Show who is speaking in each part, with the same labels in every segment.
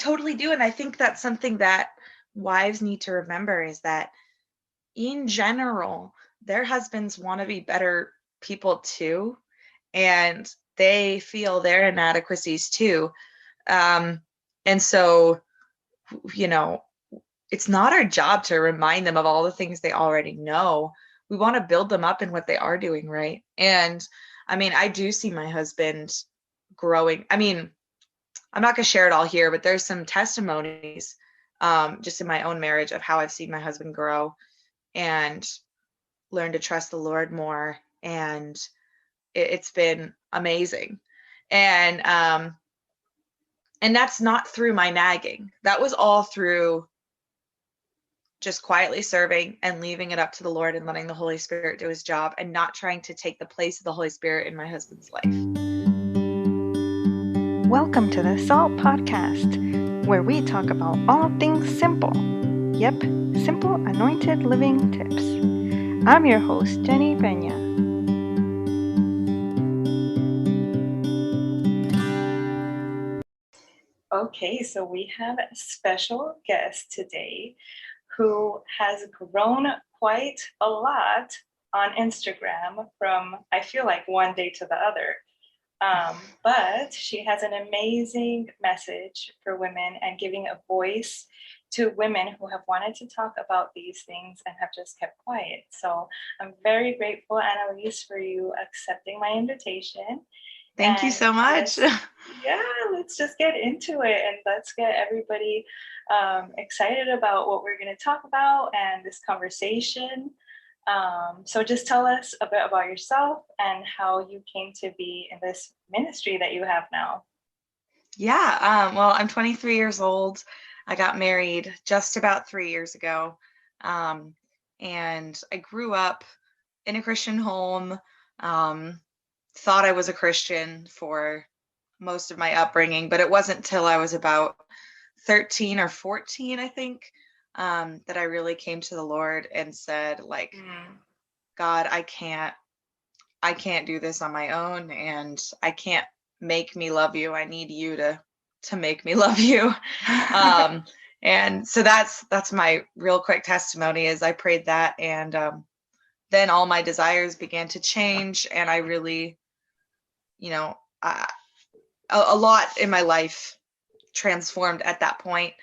Speaker 1: totally do. And I think that's something that wives need to remember, is that in general, their husbands want to be better people too. And they feel their inadequacies too. And so, it's not our job to remind them of all the things they already know. We want to build them up in what they are doing right. And I mean, I do see my husband growing. I mean, I'm not going to share it all here, but there's some testimonies just in my own marriage of how I've seen my husband grow and learn to trust the Lord more. And it's been amazing. And that's not through my nagging. That was all through just quietly serving and leaving it up to the Lord and letting the Holy Spirit do his job, and not trying to take the place of the Holy Spirit in my husband's life.
Speaker 2: Welcome to the Salt Podcast, where we talk about all things simple. Yep, simple anointed living tips. I'm your host, Jenny Peña. Okay, so we have a special guest today who has grown quite a lot on Instagram from, I feel like, one day to the other. But she has an amazing message for women and giving a voice to women who have wanted to talk about these things and have just kept quiet. So I'm very grateful, Anneliese, for you accepting my invitation.
Speaker 1: Thank you so much.
Speaker 2: Let's just get into it, and let's get everybody excited about what we're going to talk about and this conversation. So just tell us a bit about yourself and how you came to be in this ministry that you have now.
Speaker 1: Yeah, well, I'm 23 years old. I got married just about 3 years ago. And I grew up in a Christian home, thought I was a Christian for most of my upbringing, but it wasn't till I was about 13 or 14, I think, that I really came to the Lord and said, like, God, I can't do this on my own, and I can't make me love you. I need you to make me love you. And so that's my real quick testimony, is I prayed that, and then all my desires began to change, and I really, a lot in my life transformed at that point.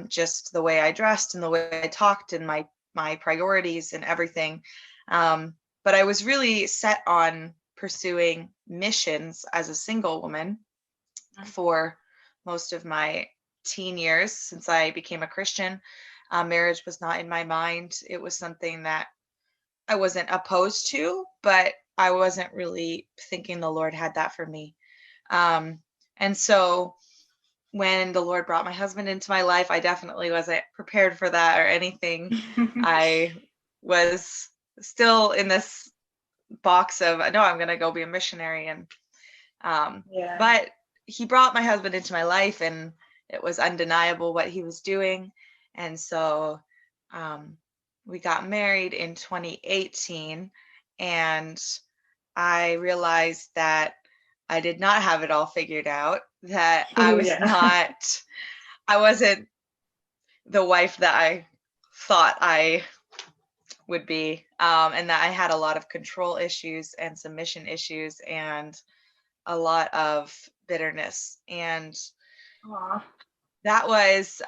Speaker 1: Just the way I dressed and the way I talked and my priorities and everything. But I was really set on pursuing missions as a single woman for most of my teen years since I became a Christian. Marriage was not in my mind. It was something that I wasn't opposed to, but I wasn't really thinking the Lord had that for me. And so when the Lord brought my husband into my life, I definitely wasn't prepared for that or anything. I was still in this box of, no, I'm going to go be a missionary. And, but he brought my husband into my life, and it was undeniable what he was doing. And so, we got married in 2018, and I realized that I did not have it all figured out, that I wasn't the wife that I thought I would be, and that I had a lot of control issues and submission issues and a lot of bitterness. And that was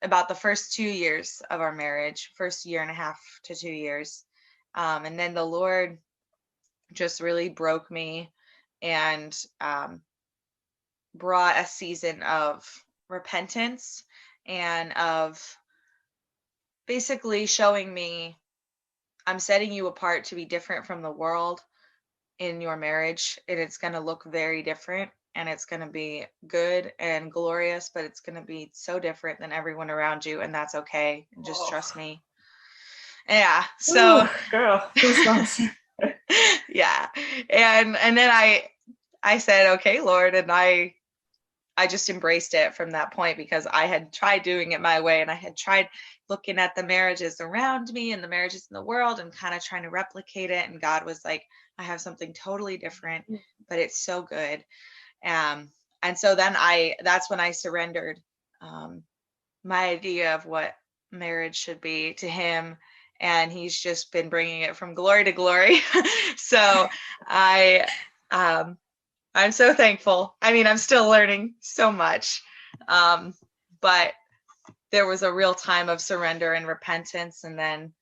Speaker 1: about the first 2 years of our marriage, first 1.5 to 2 years. And then the Lord just really broke me and brought a season of repentance and of basically showing me, I'm setting you apart to be different from the world in your marriage, and it's going to look very different, and it's going to be good and glorious, but it's going to be so different than everyone around you, and that's okay. Just trust me. Yeah. So,
Speaker 2: girl, goosebumps.
Speaker 1: Yeah. And then I said, okay, Lord, and I just embraced it from that point, because I had tried doing it my way, and I had tried looking at the marriages around me and the marriages in the world and kind of trying to replicate it. And God was like, I have something totally different, but it's so good. And so then that's when I surrendered my idea of what marriage should be to him, and he's just been bringing it from glory to glory. So I'm so thankful. I mean, I'm still learning so much, but there was a real time of surrender and repentance, and then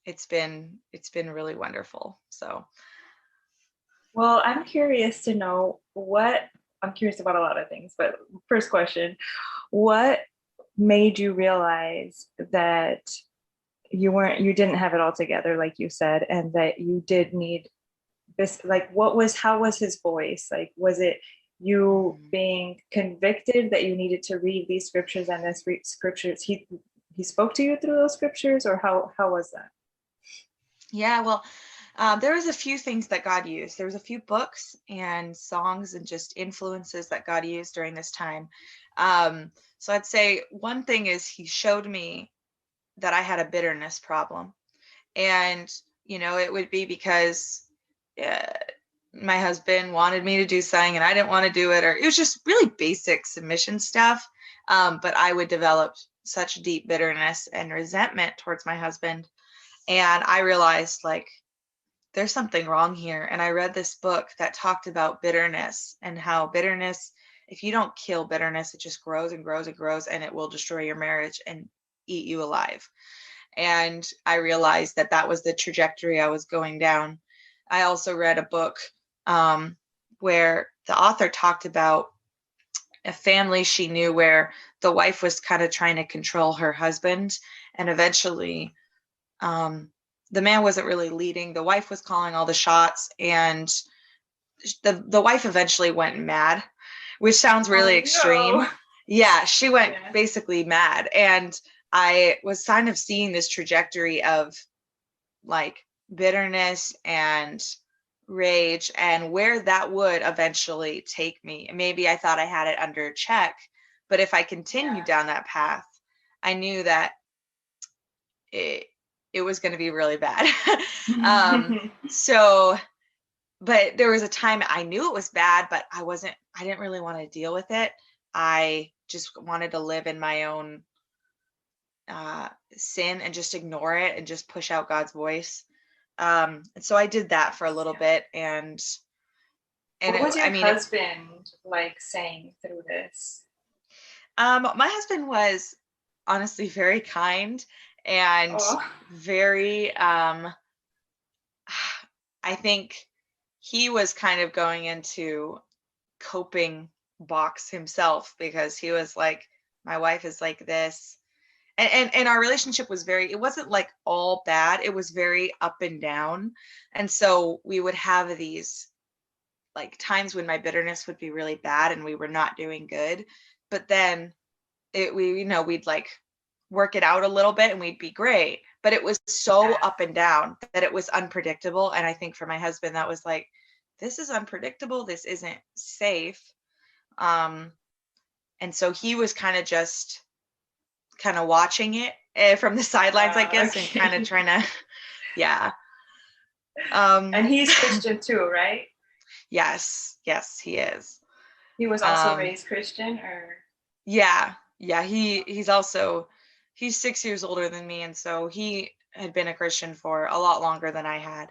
Speaker 1: it's been really wonderful. So,
Speaker 2: Well, I'm curious to know I'm curious about a lot of things, but first question, what made you realize that you didn't have it all together, like you said, and that you did need this? Like, how was his voice? Like, was it you being convicted that you needed to read these scriptures, and this scriptures, he spoke to you through those scriptures, or how was that?
Speaker 1: Yeah, well, there was a few things that God used. There was a few books and songs and just influences that God used during this time. So I'd say one thing is he showed me that I had a bitterness problem. And, it would be because my husband wanted me to do something and I didn't want to do it, or it was just really basic submission stuff. But I would develop such deep bitterness and resentment towards my husband. And I realized, like, there's something wrong here. And I read this book that talked about bitterness and how bitterness, if you don't kill bitterness, it just grows and grows and grows, and it will destroy your marriage and eat you alive. And I realized that that was the trajectory I was going down. I also read a book where the author talked about a family she knew where the wife was kind of trying to control her husband, and eventually the man wasn't really leading. The wife was calling all the shots, and the wife eventually went mad, which sounds really extreme. No. Yeah, she went basically mad. And I was kind of seeing this trajectory of like bitterness and rage and where that would eventually take me. Maybe I thought I had it under check, but if I continued down that path, I knew that it was going to be really bad. But there was a time I knew it was bad, but I didn't really want to deal with it. I just wanted to live in my own sin and just ignore it and just push out God's voice. And so I did that for a little bit. And
Speaker 2: what was your husband like saying through this?
Speaker 1: My husband was honestly very kind and very, I think he was kind of going into coping box himself, because he was like, my wife is like this. And our relationship was it wasn't like all bad. It was very up and down. And so we would have these like times when my bitterness would be really bad and we were not doing good. But then we'd like work it out a little bit and we'd be great. But it was so up and down that it was unpredictable. And I think for my husband, that was like, this is unpredictable. This isn't safe. And so he was kind of just watching it from the sidelines, I guess, and kind of trying to, yeah.
Speaker 2: And he's Christian too, right?
Speaker 1: Yes, he is.
Speaker 2: He was also raised Christian, or?
Speaker 1: Yeah. He's 6 years older than me, and so he had been a Christian for a lot longer than I had.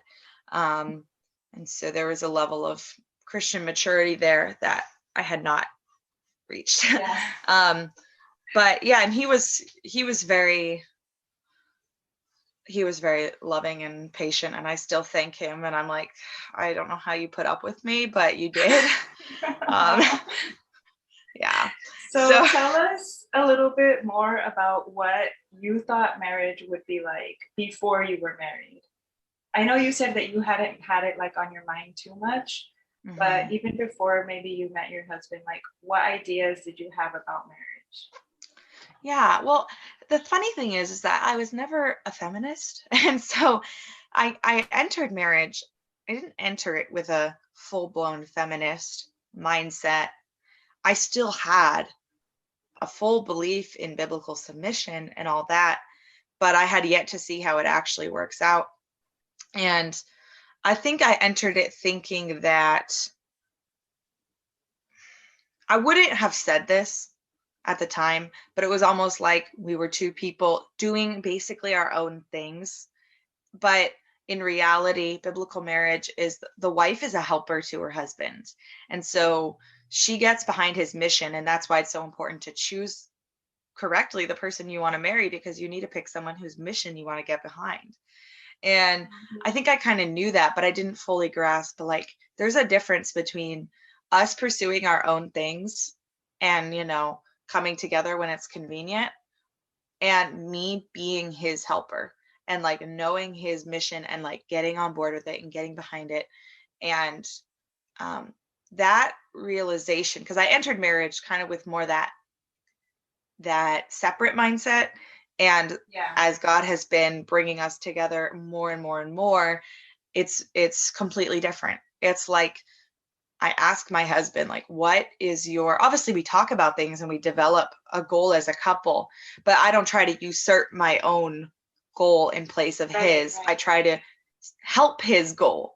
Speaker 1: And so there was a level of Christian maturity there that I had not reached. Yeah. But yeah, and he was very loving and patient, and I still thank him. And I'm like, I don't know how you put up with me, but you did. Yeah.
Speaker 2: So tell us a little bit more about what you thought marriage would be like before you were married. I know you said that you hadn't had it like on your mind too much, but even before maybe you met your husband, like what ideas did you have about marriage?
Speaker 1: Yeah, well, the funny thing is that I was never a feminist. And so I entered marriage. I didn't enter it with a full-blown feminist mindset. I still had a full belief in biblical submission and all that, but I had yet to see how it actually works out. And I think I entered it thinking that I wouldn't have said this, at the time, but it was almost like we were two people doing basically our own things. But in reality, biblical marriage is the wife is a helper to her husband. And so she gets behind his mission. And that's why it's so important to choose correctly the person you want to marry, because you need to pick someone whose mission you want to get behind. And I think I kind of knew that, but I didn't fully grasp, like, there's a difference between us pursuing our own things and, coming together when it's convenient, and me being his helper and like knowing his mission and like getting on board with it and getting behind it. And that realization, because I entered marriage kind of with more that separate mindset. And as God has been bringing us together more and more and more, it's completely different. It's like, I ask my husband, like, what is obviously we talk about things and we develop a goal as a couple, but I don't try to usurp my own goal in place of his. Right. I try to help his goal.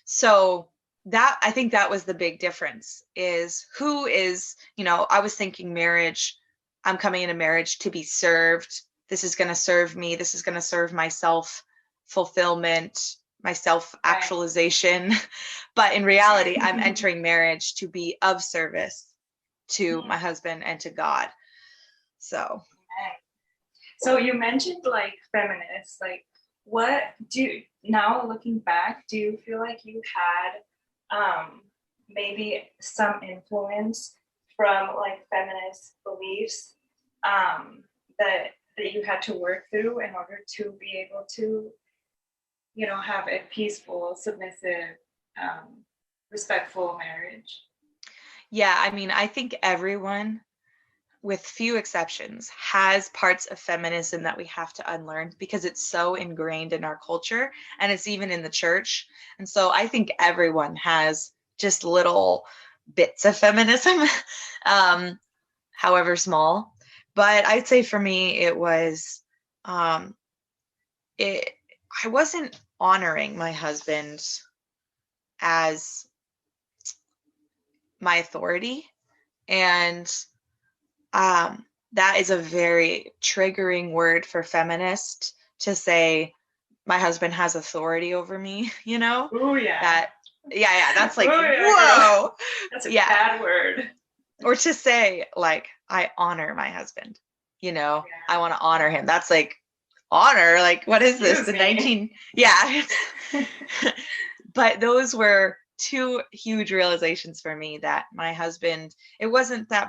Speaker 1: So that, I think that was the big difference, is who is, I was thinking marriage, I'm coming into marriage to be served. This is going to serve me. This is going to serve my self-fulfillment, my self-actualization. Right. But in reality, I'm entering marriage to be of service to my husband and to God. So
Speaker 2: you mentioned like feminists, like now looking back, do you feel like you had maybe some influence from like feminist beliefs that you had to work through in order to be able to have a peaceful, submissive, respectful marriage?
Speaker 1: Yeah, I mean, I think everyone, with few exceptions, has parts of feminism that we have to unlearn because it's so ingrained in our culture, and it's even in the church. And so I think everyone has just little bits of feminism, however small. But I'd say for me, it was, I wasn't honoring my husband as my authority. And that is a very triggering word for feminist, to say my husband has authority over me,
Speaker 2: Oh yeah.
Speaker 1: That's like, whoa.
Speaker 2: That's a bad word.
Speaker 1: Or to say, like, I honor my husband, I want to honor him. That's like, honor, like, what is this? The 19, yeah. But those were two huge realizations for me, that my husband, it wasn't a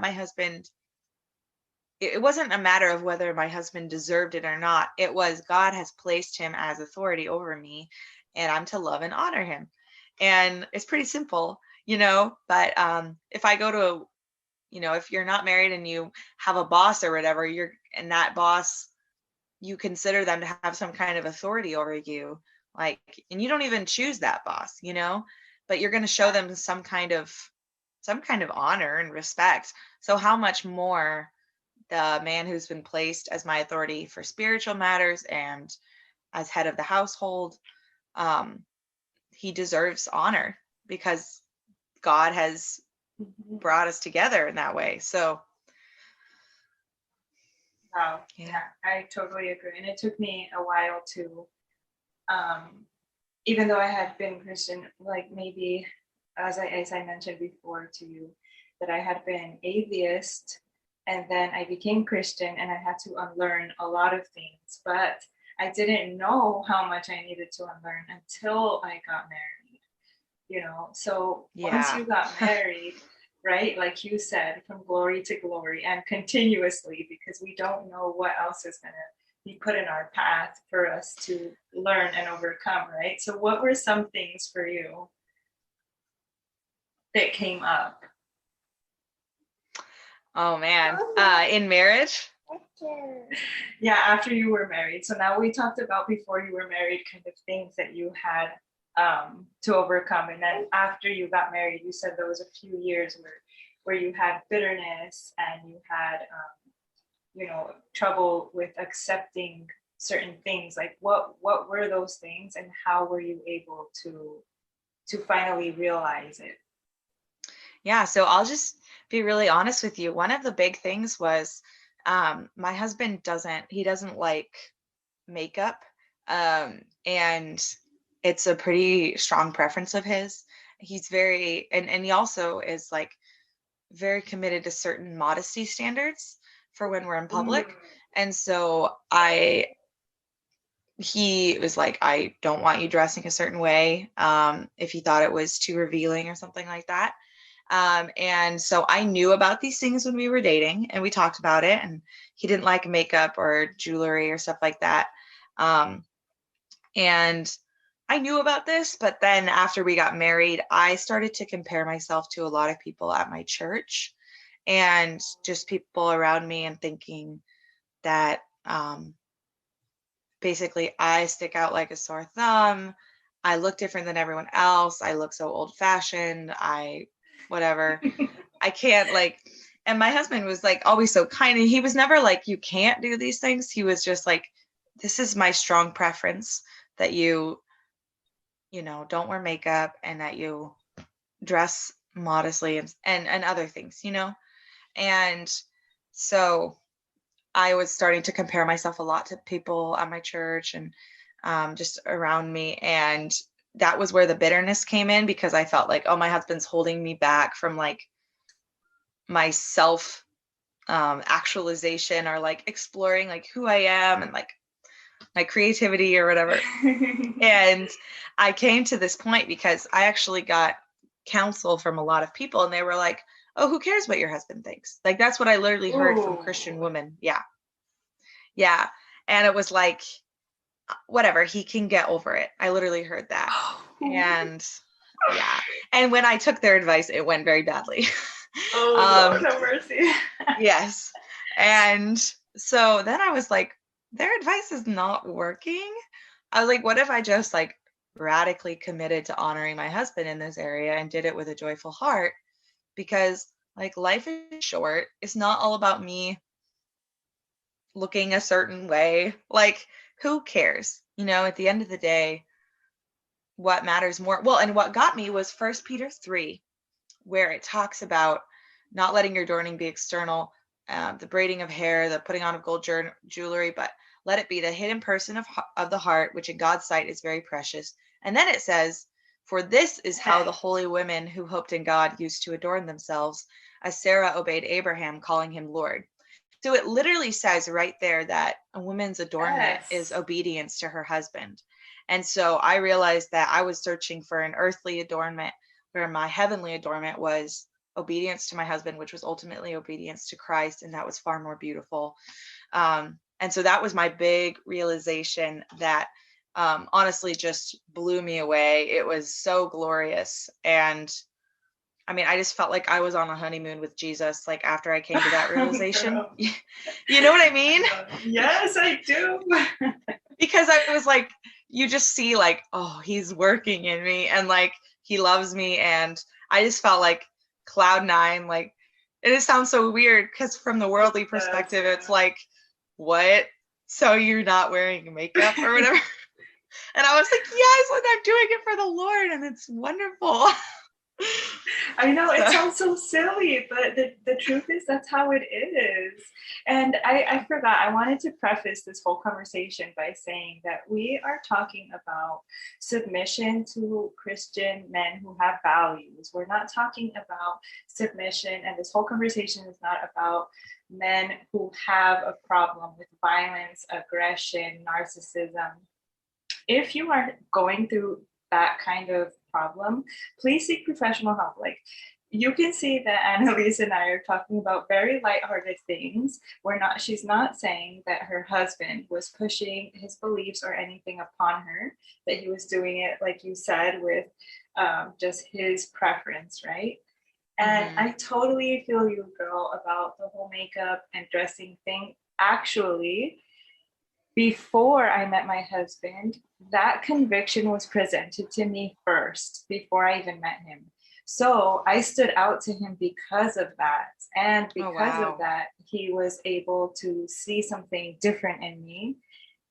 Speaker 1: matter of whether my husband deserved it or not. It was, God has placed him as authority over me, and I'm to love and honor him. And it's pretty simple, but if I go to, if you're not married and you have a boss or whatever, and that boss, you consider them to have some kind of authority over you, like, and you don't even choose that boss, but you're going to show them some kind of honor and respect. So how much more the man who's been placed as my authority for spiritual matters and as head of the household, he deserves honor because God has brought us together in that way. So
Speaker 2: wow, yeah, I totally agree. And it took me a while to, even though I had been Christian, like maybe as I mentioned before to you, that I had been atheist, and then I became Christian, and I had to unlearn a lot of things, but I didn't know how much I needed to unlearn until I got married, So once you got married, right, like you said, from glory to glory and continuously, because we don't know what else is going to be put in our path for us to learn and overcome, right? So what were some things for you that came up?
Speaker 1: Oh man, in marriage?
Speaker 2: Yeah, after you were married. So now we talked about before you were married, kind of things that you had to overcome, and then after you got married, you said there was a few years where you had bitterness and you had trouble with accepting certain things. Like what were those things, and how were you able to finally realize it?
Speaker 1: Yeah. So I'll just be really honest with you. One of the big things was my husband doesn't like makeup. And it's a pretty strong preference of his. He's very, and he also is like very committed to certain modesty standards for when we're in public. And so he was like, I don't want you dressing a certain way, if he thought it was too revealing or something like that. And so I knew about these things when we were dating, and we talked about it, and he didn't like makeup or jewelry or stuff like that. And I knew about this, but then after we got married, I started to compare myself to a lot of people at my church and just people around me, and thinking that basically I stick out like a sore thumb. I look different than everyone else. I look so old fashioned. Whatever. I can't like, and my husband was like always so kind. And he was never like, you can't do these things. He was just like, this is my strong preference, that don't wear makeup, and that you dress modestly, and other things. And so I was starting to compare myself a lot to people at my church, and just around me. And that was where the bitterness came in, because I felt like, oh, my husband's holding me back from like my self actualization, or like exploring like who I am, and like my creativity or whatever. And I came to this point because I actually got counsel from a lot of people, and they were like, oh, who cares what your husband thinks? Like, that's what I literally heard from Christian women. Yeah. Yeah. And it was like, whatever, he can get over it. I literally heard that. And yeah. And when I took their advice, it went very badly.
Speaker 2: Lord have mercy.
Speaker 1: Yes. And so then I was like, their advice is not working. I was like, what if I just like radically committed to honoring my husband in this area and did it with a joyful heart? Because like, life is short. It's not all about me looking a certain way. Like, who cares? At the end of the day, what matters more? Well, and what got me was 1 Peter 3, where it talks about not letting your adorning be external, the braiding of hair, the putting on of gold jewelry, but let it be the hidden person of the heart, which in God's sight is very precious. And then it says, for this is how the holy women who hoped in God used to adorn themselves, as Sarah obeyed Abraham, calling him Lord. So it literally says right there that a woman's adornment is obedience to her husband. And so I realized that I was searching for an earthly adornment, where my heavenly adornment was obedience to my husband, which was ultimately obedience to Christ. And that was far more beautiful. And so that was my big realization that honestly just blew me away. It was so glorious. And I mean, I just felt like I was on a honeymoon with Jesus, like after I came to that realization. You know what I mean?
Speaker 2: Yes, I do.
Speaker 1: Because I was like, you just see like, oh, he's working in me, and like, he loves me. And I just felt like cloud nine. Like, it sounds so weird because from the worldly perspective, it's like, what? So you're not wearing makeup or whatever? And I was like, yes, and I'm doing it for the Lord, and it's wonderful.
Speaker 2: I know, it sounds so silly, but the truth is that's how it is. And I forgot, I wanted to preface this whole conversation by saying that we are talking about submission to Christian men who have values. We're not talking about submission, and this whole conversation is not about men who have a problem with violence, aggression, narcissism. If you are going through that kind of problem, please seek professional help. Like, you can see that Anneliese and I are talking about very lighthearted things. She's not saying that her husband was pushing his beliefs or anything upon her, that he was doing it, like you said, with just his preference, right? And I totally feel you, girl, about the whole makeup and dressing thing. Actually, before I met my husband, that conviction was presented to me first before I even met him. So I stood out to him because of that. And because of that, he was able to see something different in me,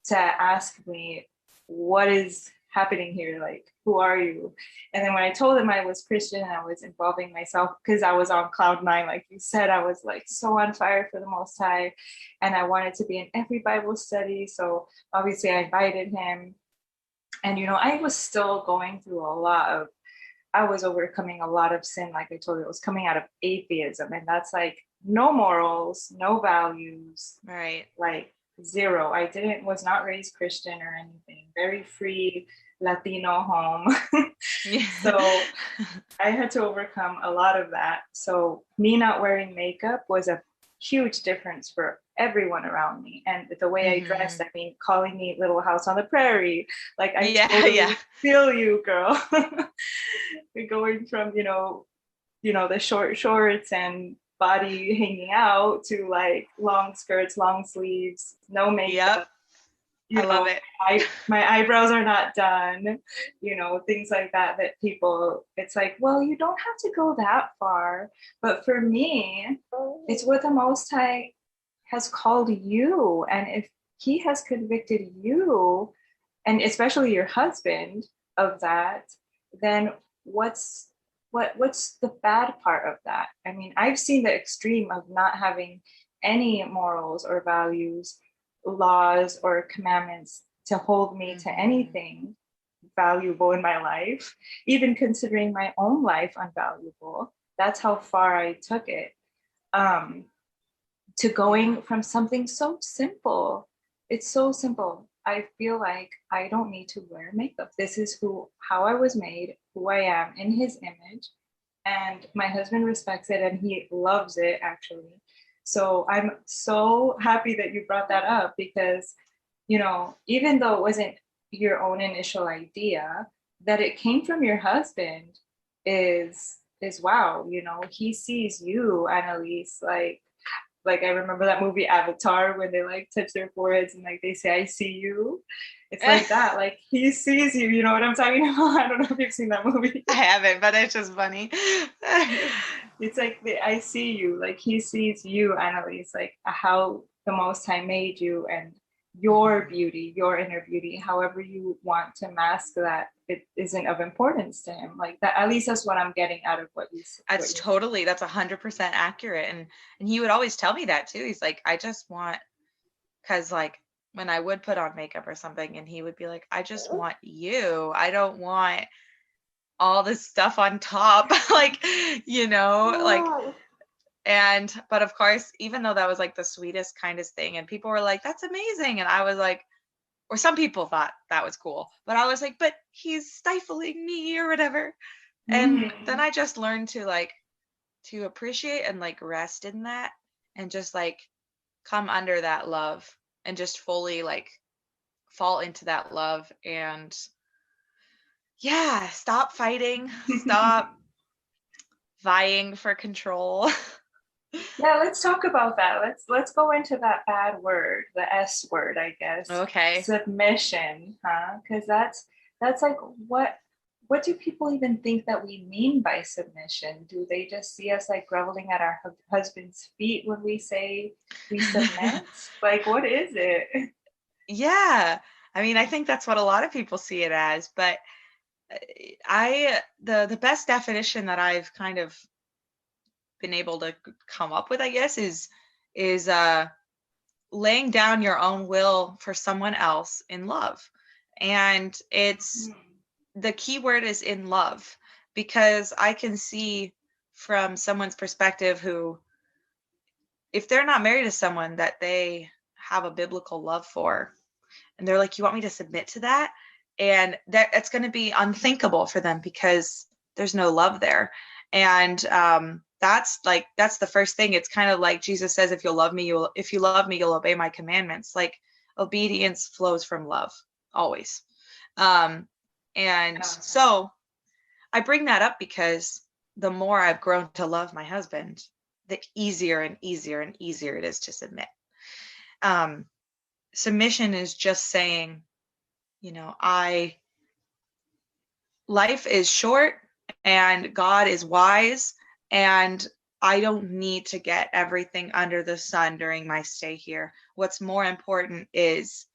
Speaker 2: to ask me, what is happening here? Like, who are you? And then when I told him I was Christian and I was involving myself, because I was on cloud nine, like you said, I was like so on fire for the Most High, and I wanted to be in every Bible study. So obviously I invited him. And, I was still going through I was overcoming a lot of sin. Like I told you, it was coming out of atheism. And that's like no morals, no values,
Speaker 1: Right.
Speaker 2: like zero. Was not raised Christian or anything. Very free Latino home.
Speaker 1: Yeah.
Speaker 2: So I had to overcome a lot of that. So me not wearing makeup was a huge difference for everyone around me. And the way I dressed, I mean, calling me Little House on the Prairie, like I totally feel you, girl. Going from, the short shorts and body hanging out to like long skirts, long sleeves, no makeup.
Speaker 1: Yep. I love it.
Speaker 2: My eyebrows are not done, things like that people, it's like, well, you don't have to go that far. But for me, it's what the Most High has called you. And if he has convicted you, and especially your husband, of that, then what's the bad part of that? I mean, I've seen the extreme of not having any morals or values, laws or commandments to hold me to anything valuable in my life, even considering my own life unvaluable. That's how far I took it. To going from something so simple. It's so simple. I feel like I don't need to wear makeup. This is how I was made, who I am in his image. And my husband respects it and he loves it, actually. So I'm so happy that you brought that up because, even though it wasn't your own initial idea, that it came from your husband is wow. He sees you, Anneliese, like I remember that movie Avatar when they like touch their foreheads and like they say, I see you. It's like that. Like he sees you, you know what I'm talking about? I don't know if you've seen that movie.
Speaker 1: I haven't, but it's just funny.
Speaker 2: It's like I see you, like he sees you, Anneliese, like how the Most High made you and your beauty, your inner beauty, however you want to mask that, it isn't of importance to him. Like that, at least that's what I'm getting out of what you said.
Speaker 1: That's 100% accurate. And he would always tell me that too. He's like, I just want, because like when I would put on makeup or something and he would be like, I just want you. I don't want all this stuff on top. Like, like, but of course, even though that was like the sweetest, kindest thing, and people were like, that's amazing. And I was like, or some people thought that was cool, but I was like, but he's stifling me or whatever. And then I just learned to appreciate and like rest in that and just like come under that love and just fully like fall into that love and stop fighting, stop vying for control.
Speaker 2: Yeah, let's talk about that. Let's go into that bad word, the S word, I guess.
Speaker 1: Okay.
Speaker 2: Submission, huh? Because that's like what do people even think that we mean by submission? Do they just see us like groveling at our husband's feet when we say we submit? Like, what is it?
Speaker 1: Yeah. I mean, I think that's what a lot of people see it as, but the best definition that I've kind of been able to come up with, I guess, is laying down your own will for someone else in love. And it's the key word is in love, because I can see from someone's perspective who, if they're not married to someone that they have a biblical love for, and they're like, you want me to submit to that? And it's going to be unthinkable for them because there's no love there. And that's the first thing. It's kind of like Jesus says, if you love me, you'll obey my commandments. Like obedience flows from love always. And so I bring that up because the more I've grown to love my husband, the easier and easier and easier it is to submit. Submission is just saying, life is short and God is wise, and I don't need to get everything under the sun during my stay here. What's more important is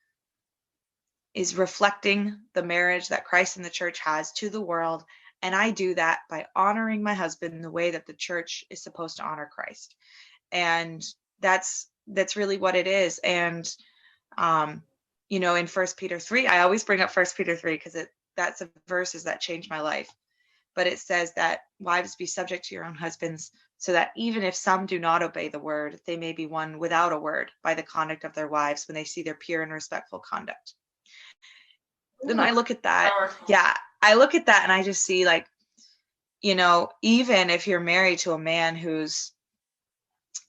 Speaker 1: is reflecting the marriage that Christ and the church has to the world. And I do that by honoring my husband in the way that the church is supposed to honor Christ. And that's really what it is. And in 1 Peter 3, I always bring up 1 Peter 3 because that's a verses that changed my life. But it says that wives, be subject to your own husbands, so that even if some do not obey the word, they may be won without a word by the conduct of their wives when they see their pure and respectful conduct. Then I look at that.
Speaker 2: Powerful.
Speaker 1: Yeah, I look at that and I just see, like, even if you're married to a man who's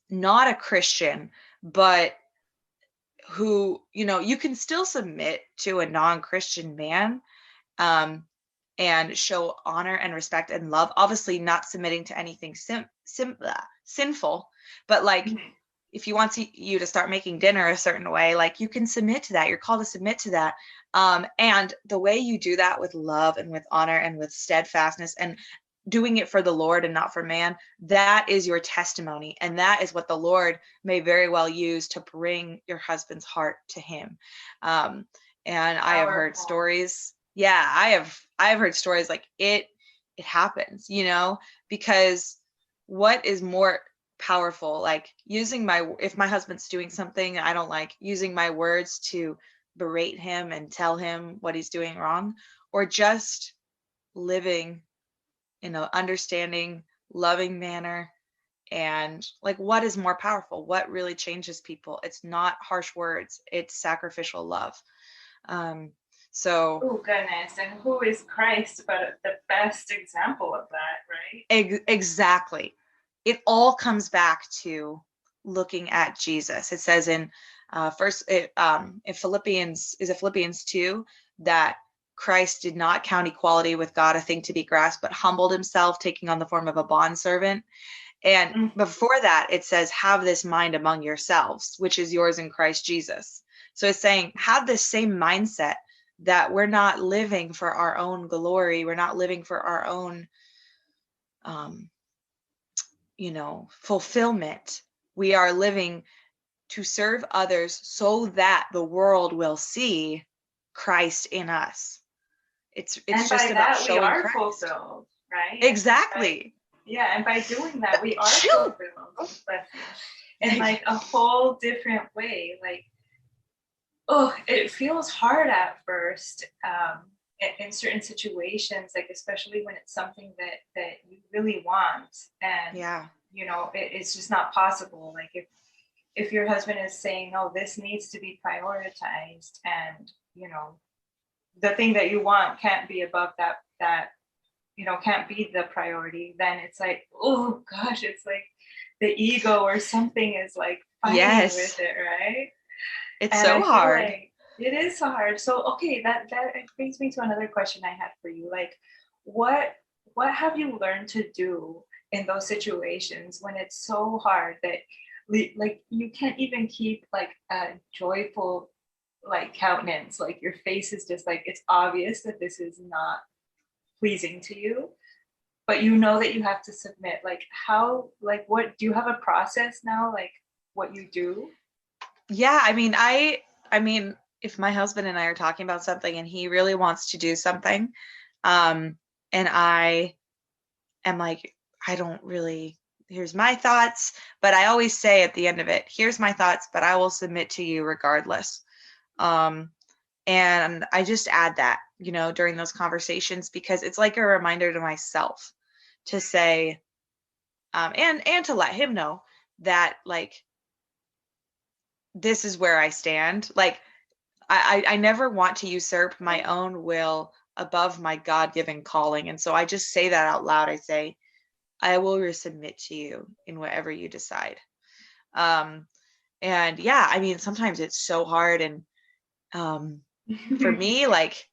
Speaker 1: not a Christian, but who, you can still submit to a non-Christian man, and show honor and respect and love, obviously not submitting to anything sinful, but like, if he wants you to start making dinner a certain way, like, you can submit to that. You're called to submit to that. And the way you do that with love and with honor and with steadfastness and doing it for the Lord and not for man, that is your testimony. And that is what the Lord may very well use to bring your husband's heart to him. And I have heard stories. Yeah, I've heard stories like it happens, because what is more powerful, like if my husband's doing something I don't like, using my words to berate him and tell him what he's doing wrong, or just living in an understanding, loving manner. And like, what is more powerful? What really changes people? It's not harsh words, it's sacrificial love.
Speaker 2: Oh goodness, and who is Christ but the best example of that, right?
Speaker 1: Exactly. It all comes back to looking at Jesus. It says in Philippians 2, that Christ did not count equality with God a thing to be grasped, but humbled himself, taking on the form of a bondservant. And before that, it says, have this mind among yourselves, which is yours in Christ Jesus. So it's saying, have this same mindset, that we're not living for our own glory. We're not living for our own, fulfillment. We are living to serve others so that the world will see Christ in us. It's just about showing
Speaker 2: we are
Speaker 1: Christ.
Speaker 2: Fulfilled, right?
Speaker 1: Exactly.
Speaker 2: And by doing that, we are fulfilled. In like a whole different way. Like, it feels hard at first, in certain situations, like especially when it's something that you really want, and it's just not possible. Like if your husband is saying, no, this needs to be prioritized, and the thing that you want can't be above that can't be the priority, then it's like, oh gosh, it's like the ego or something is like fighting with it, right?
Speaker 1: It's so hard.
Speaker 2: Like it is so hard. So okay, that brings me to another question I had for you. Like, what have you learned to do in those situations when it's so hard that like you can't even keep like a joyful like countenance? Like your face is just like, it's obvious that this is not pleasing to you, but you know that you have to submit. Like how, like what, do you have a process now, like what you do?
Speaker 1: Yeah, I mean, if my husband and I are talking about something and he really wants to do something, and I am like, I don't really, here's my thoughts, but I always say at the end of it, here's my thoughts, but I will submit to you regardless. And I just add that, during those conversations, because it's like a reminder to myself to say, and to let him know that, like, this is where I stand. Like, I never want to usurp my own will above my God-given calling. And so I just say that out loud. I say, I will submit to you in whatever you decide. And yeah, I mean, sometimes it's so hard. And for me, like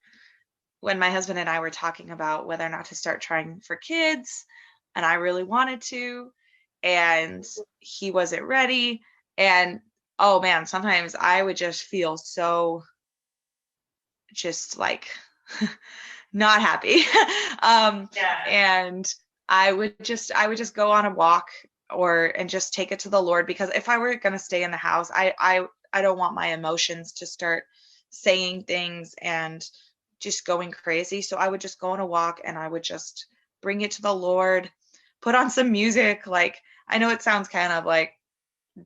Speaker 1: when my husband and I were talking about whether or not to start trying for kids, and I really wanted to, and he wasn't ready. And oh man, sometimes I would just feel so just like not happy. And I would just go on a walk and just take it to the Lord, because if I were going to stay in the house, I don't want my emotions to start saying things and just going crazy. So I would just go on a walk and I would just bring it to the Lord, put on some music. Like, I know it sounds kind of like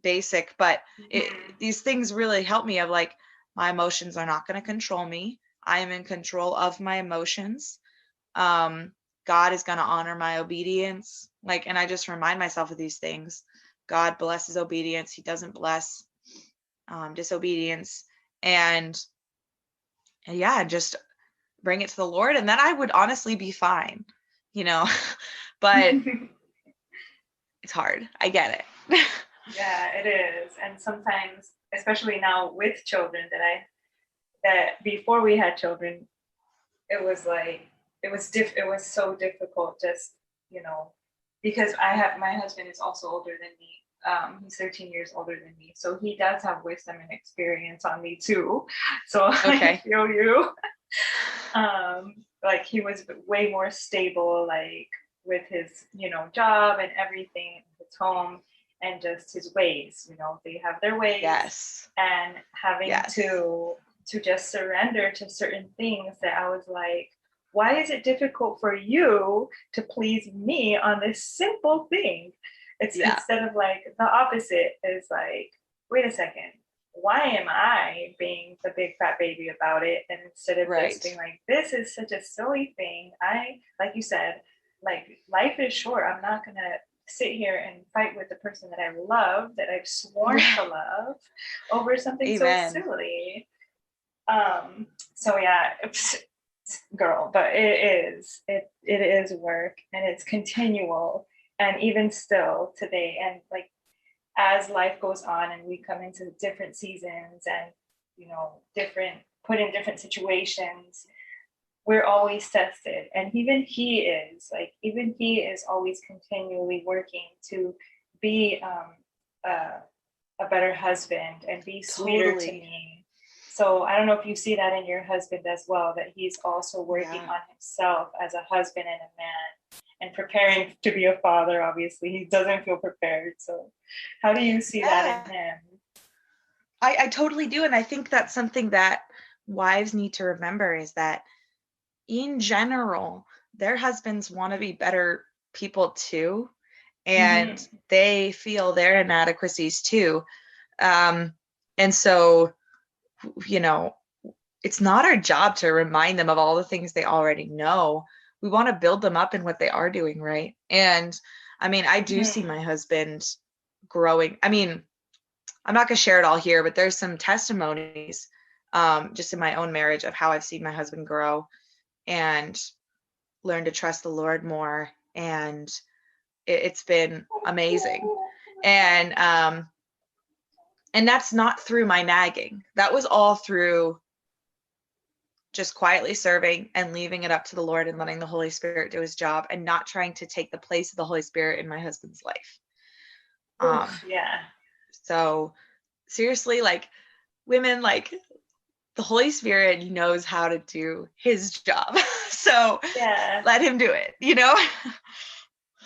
Speaker 1: basic, but these things really help me of like, my emotions are not going to control me. I am in control of my emotions. God is going to honor my obedience. Like, and I just remind myself of these things. God blesses obedience. He doesn't bless disobedience. And yeah, just bring it to the Lord. And then I would honestly be fine, but it's hard. I get it.
Speaker 2: Yeah, it is. And sometimes, especially now with children, that before we had children, it was like, it was so difficult just, because my husband is also older than me. He's 13 years older than me. So he does have wisdom and experience on me too. So
Speaker 1: Okay.
Speaker 2: I feel you. Like he was way more stable, like with his, job and everything, his home and just his ways, they have their ways.
Speaker 1: Yes.
Speaker 2: And having to just surrender to certain things that I was like, why is it difficult for you to please me on this simple thing? It's instead of like the opposite is like, wait a second, why am I being the big fat baby about it? And instead of just being like, this is such a silly thing. Like you said, like life is short. I'm not going to sit here and fight with the person that I love, that I've sworn to love over something so silly. So yeah, girl, but it is work and it's continual. And even still today, and like as life goes on and we come into different seasons and put in different situations, we're always tested. And even he is always continually working to be a better husband and be sweeter to me. So I don't know if you see that in your husband as well, that he's also working on himself as a husband and a man and preparing to be a father. Obviously, he doesn't feel prepared. So how do you see that in him?
Speaker 1: I totally do. And I think that's something that wives need to remember is that in general, their husbands want to be better people too. And they feel their inadequacies too. And so, it's not our job to remind them of all the things they already know. We want to build them up in what they are doing, right? And I mean, I do see my husband growing. I mean, I'm not going to share it all here, but there's some testimonies just in my own marriage of how I've seen my husband grow and learn to trust the Lord more. And it's been amazing. And that's not through my nagging. That was all through just quietly serving and leaving it up to the Lord and letting the Holy Spirit do his job and not trying to take the place of the Holy Spirit in my husband's life. So seriously, like women, like the Holy Spirit knows how to do his job. So let him do it,
Speaker 2: Yeah,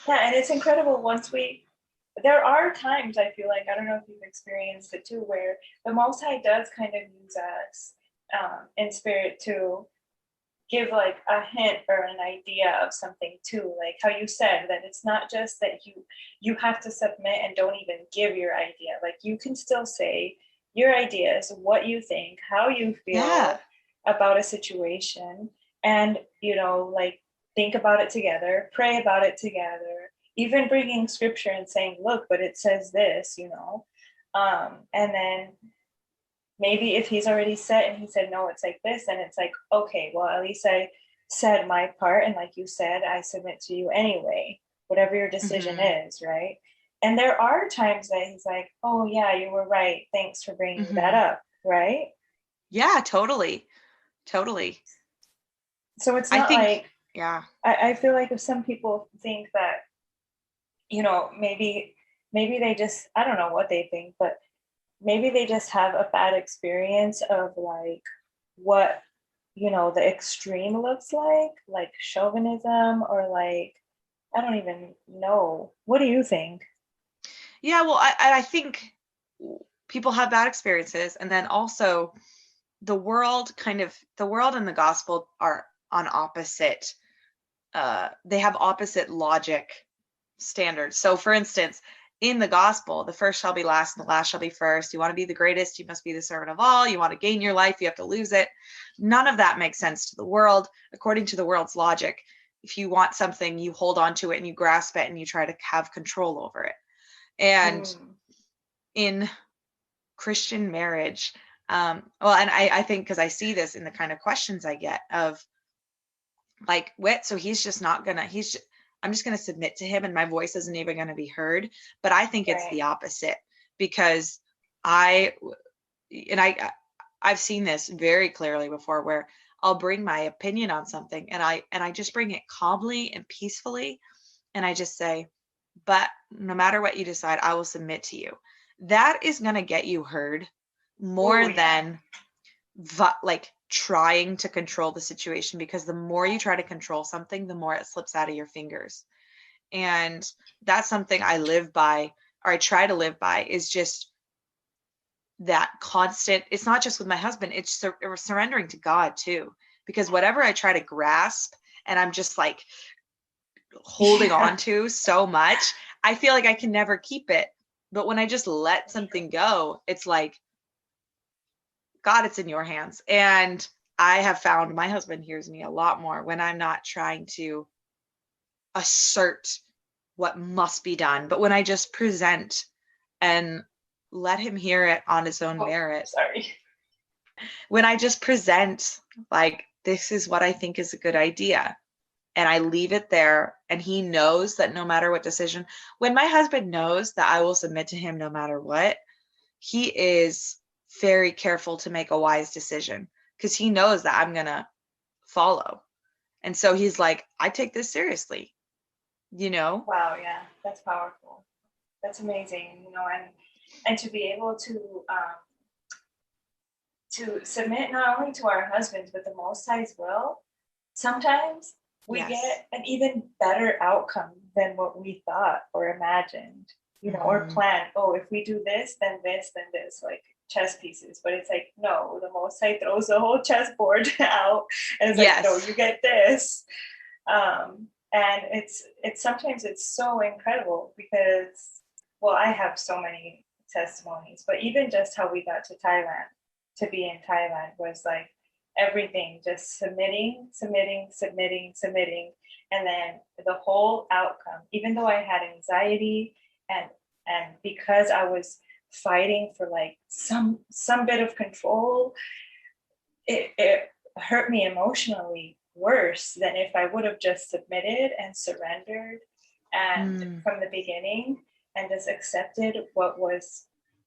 Speaker 2: and it's incredible there are times I feel like, I don't know if you've experienced it too, where the Most High does kind of use us in spirit to give like a hint or an idea of something too, like how you said that it's not just that you have to submit and don't even give your idea. Like you can still say your ideas, what you think, how you feel about a situation, and like think about it together, pray about it together, even bringing scripture and saying, look, but it says this, and then maybe if he's already set and he said, no, it's like this, and it's like, okay, well, at least I said my part. And like you said, I submit to you anyway, whatever your decision is, right? And there are times that he's like, oh, yeah, you were right. Thanks for bringing that up, right?
Speaker 1: Yeah, totally. Totally.
Speaker 2: So it's not I feel like if some people think that, maybe they just, I don't know what they think, but maybe they just have a bad experience of like what, the extreme looks like chauvinism, or like, I don't even know. What do you think?
Speaker 1: Yeah, well, I think people have bad experiences. And then also the world and the gospel are on opposite, they have opposite logic standards. So for instance, in the gospel, the first shall be last and the last shall be first. You want to be the greatest, you must be the servant of all. You want to gain your life, you have to lose it. None of that makes sense to the world. According to the world's logic, if you want something, you hold on to it and you grasp it and you try to have control over it. And in Christian marriage, and I think, because I see this in the kind of questions I get of like, what? So he's just not gonna, I'm just gonna submit to him and my voice isn't even gonna be heard. But I think it's the opposite, because I've seen this very clearly before, where I'll bring my opinion on something and I just bring it calmly and peacefully. And I just say, but no matter what you decide, I will submit to you. That is going to get you heard more than like trying to control the situation, because the more you try to control something, the more it slips out of your fingers. And that's something I live by, or I try to live by, is just that constant. It's not just with my husband, it's surrendering to God too, because whatever I try to grasp and I'm just like holding on to so much, I feel like I can never keep it. But when I just let something go, it's like, God, it's in your hands. And I have found my husband hears me a lot more when I'm not trying to assert what must be done, but when I just present and let him hear it on his own merit.
Speaker 2: Sorry.
Speaker 1: When I just present, like, this is what I think is a good idea, and I leave it there, and he knows that no matter what decision, when my husband knows that I will submit to him no matter what, he is very careful to make a wise decision, because he knows that I'm going to follow. And so he's like, I take this seriously, you know?
Speaker 2: Wow, yeah, that's powerful. That's amazing, you know, and to be able to submit not only to our husbands, but the Most High's will. Sometimes we get an even better outcome than what we thought or imagined, you know, or planned. Oh, if we do this, then this, then this, like chess pieces. But it's like, no, the Most High throws the whole chessboard out and it's like, no, you get this. And it's sometimes it's so incredible because, well, I have so many testimonies, but even just how we got to Thailand, to be in Thailand, was like everything, just submitting. And then the whole outcome, even though I had anxiety and because I was fighting for like some bit of control, it hurt me emotionally worse than if I would have just submitted and surrendered and from the beginning and just accepted what was,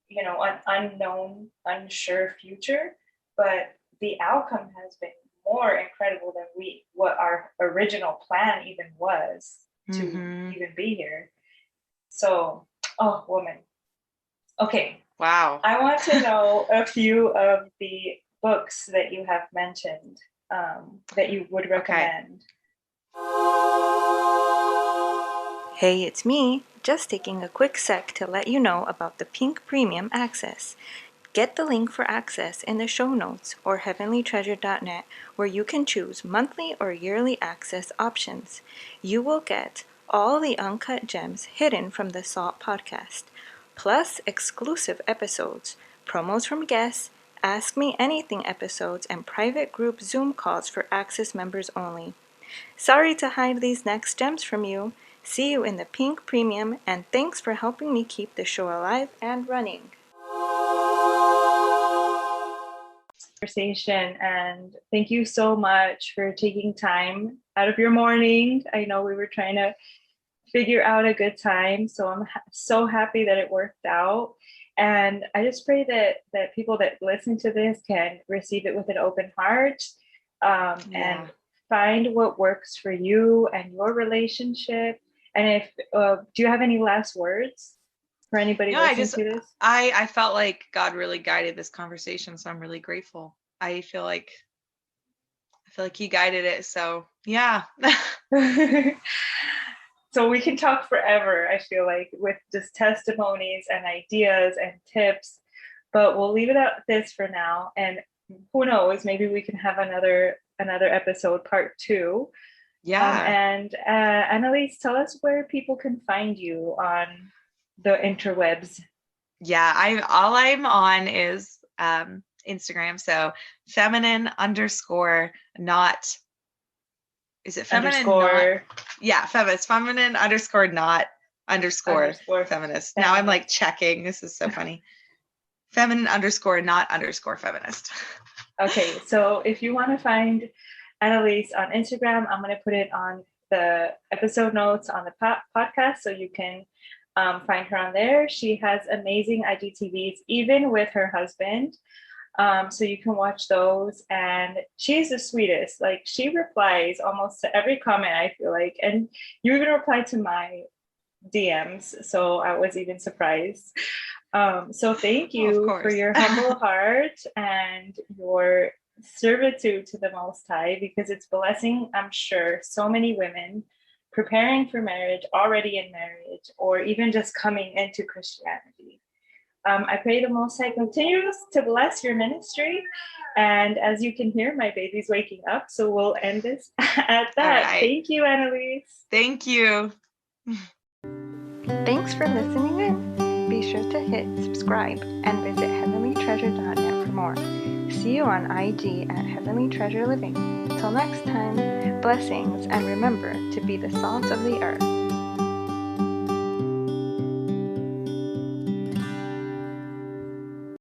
Speaker 2: you know, an unknown, unsure future. But the outcome has been more incredible than what our original plan even was to even be here. So, oh, woman. Okay.
Speaker 1: Wow.
Speaker 2: I want to know a few of the books that you have mentioned that you would recommend.
Speaker 3: Hey, it's me, just taking a quick sec to let you know about the Pink Premium Access. Get the link for access in the show notes or heavenlytreasure.net, where you can choose monthly or yearly access options. You will get all the uncut gems hidden from the Salt podcast, plus exclusive episodes, promos from guests, Ask Me Anything episodes, and private group Zoom calls for Access members only. Sorry to hide these next gems from you. See you in the Pink Premium, and thanks for helping me keep the show alive and running.
Speaker 2: Conversation, and thank you so much for taking time out of your morning. I know we were trying to figure out a good time, so I'm so happy that it worked out. And I just pray that people that listen to this can receive it with an open heart, and find what works for you and your relationship. And if do you have any last words for anybody listening to this?
Speaker 1: I felt like God really guided this conversation, so I'm really grateful. I feel like he guided it. So yeah.
Speaker 2: So we can talk forever, I feel like, with just testimonies and ideas and tips, but we'll leave it at this for now. And who knows, maybe we can have another episode, part 2.
Speaker 1: Yeah.
Speaker 2: And Anneliese, tell us where people can find you on the interwebs.
Speaker 1: Yeah, all I'm on is Instagram. So feminine _ not. Is it feminine
Speaker 2: Underscore.
Speaker 1: not? Yeah, feminist. Feminine _ not _ feminist. Now I'm like checking. This is so funny. Feminine _ not _ feminist.
Speaker 2: Okay, so if you want to find Anneliese on Instagram, I'm going to put it on the episode notes on the podcast, so you can find her on there. She has amazing IGTVs, even with her husband. So you can watch those, and she's the sweetest. Like, she replies almost to every comment, I feel like, and you even replied to my DMs, so I was even surprised. So thank you for your humble heart and your servitude to the Most High, because it's blessing, I'm sure, so many women preparing for marriage, already in marriage, or even just coming into Christianity. I pray the Most High continues to bless your ministry. And as you can hear, my baby's waking up, so we'll end this at that. Right. Thank you, Anneliese.
Speaker 1: Thank you.
Speaker 3: Thanks for listening in. Be sure to hit subscribe and visit heavenlytreasure.net for more. See you on IG at Heavenly Treasure Living. Till next time, blessings, and remember to be the salt of the earth.